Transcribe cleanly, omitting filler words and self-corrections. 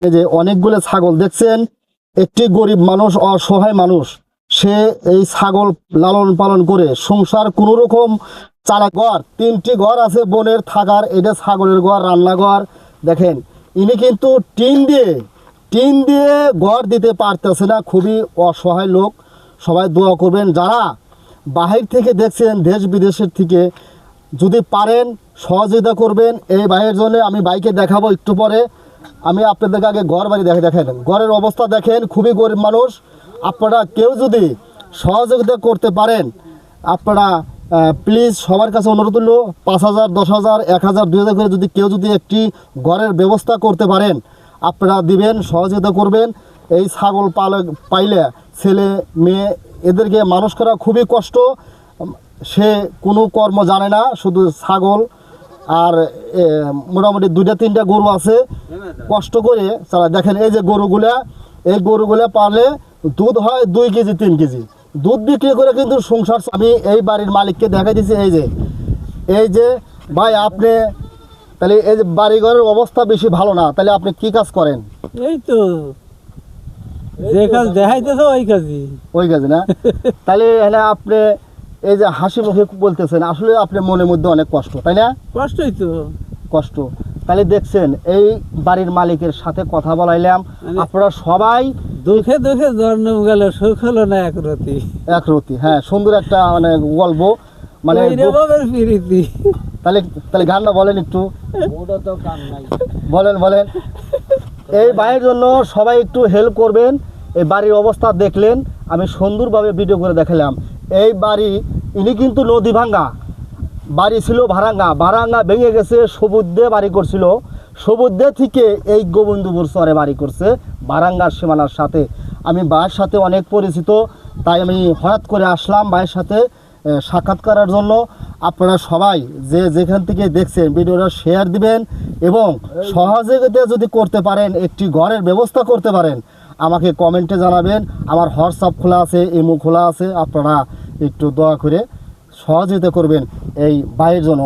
এই যে অনেকগুলো ছাগল দেখছেন, একটি গরিব মানুষ, অসহায় মানুষ, সে এই ছাগল লালন পালন করে সংসার কোনো রকম চালা। ঘর 3টি ঘর আছে বোনের থাকার, এটা ছাগলের ঘর, রান্নাঘর। দেখেন ইনি কিন্তু টিন দিয়ে ঘর দিতে পারতেছে না, খুবই অসহায় লোক। সবাই দোয়া করবেন, যারা বাহির থেকে দেখছেন, দেশ বিদেশের থেকে, যদি পারেন সহযোগিতা করবেন এই ভাইয়ের জন্য। আমি বাইকে দেখাবো একটু পরে। আমি আপনাদেরকে আগে ঘর বাড়ি দেখেন, ঘরের অবস্থা দেখেন, খুবই গরিব মানুষ। আপনারা কেউ যদি সহযোগিতা করতে পারেন, আপনারা প্লিজ সবার কাছে অনুরোধ হলো 5,000, 10,000, 1,000, 2,000 করে যদি কেউ যদি একটি ঘরের ব্যবস্থা করতে পারেন, আপনারা দিবেন, সহযোগিতা করবেন। এই ছাগল পাইলে ছেলে মেয়ে এদেরকে মানুষ করা খুবই কষ্ট। সে কোনো কর্ম জানে না, শুধু ছাগল আর মোটামুটি 2-3টা গরু আছে, কষ্ট করে চালা। দেখেন এই যে গরুগুলা পারলে দুধ হয় 2 কেজি 3 কেজি, দুধ বিক্রি করে কিন্তু সংসার। আমি এই বাড়ির মালিককে দেখাই দিয়েছি। এই যে ভাই, আপনি তাহলে এই যে বাড়িঘরের অবস্থা বেশি ভালো না, তাহলে আপনি কি কাজ করেন? এই তো যে কাজ দেখাইতেছে ওই কাজই না? তাহলে আপনি এই যে হাসি মুখে বলতেছেন, আসলে আপনার মনের মধ্যে অনেক কষ্ট, তাই না? কষ্টই তো কষ্ট। তাহলে দেখছেন, এই বাড়ির মালিকের সাথে কথা বলাইলাম, আপনারা সবাই দুঃখে জন্ম গেল, সুখ হলো না এক রতি। হ্যাঁ, সুন্দর একটা মানে গল্প, মানে প্রীতি। তাহলে গানটা বলেন একটু। বলেন। এই ভাইয়ের জন্য সবাই একটু হেল্প করবেন। এই বাড়ির অবস্থা দেখলেন, আমি সুন্দরভাবে ভিডিও করে দেখালাম। এই বাড়ি, ইনি কিন্তু নদী ভাঙ্গা বাড়ি ছিল, ভাড়াঙ্গা ভেঙে গেছে, সবুজে বাড়ি করছিল। সবুজে থেকে এই গোবিন্দপুর চরে বাড়ি করছে, ভাড়াঙ্গার সীমানার সাথে। আমি ভাইয়ের সাথে অনেক পরিচিত, তাই আমি হঠাৎ করে আসলাম ভাইয়ের সাথে সাক্ষাৎ করার জন্য। আপনারা সবাই যে যেখান থেকে দেখছেন ভিডিওটা শেয়ার দিবেন, এবং সহযোগিতা যদি করতে পারেন, একটি ঘরের ব্যবস্থা করতে পারেন, আমাকে কমেন্টে জানাবেন। আমার হোয়াটসঅ্যাপ খোলা আছে, ইমো খোলা আছে, আপনারা একটু দয়া করে সহযোগিতা করবেন এই ভাইয়ের জন্য।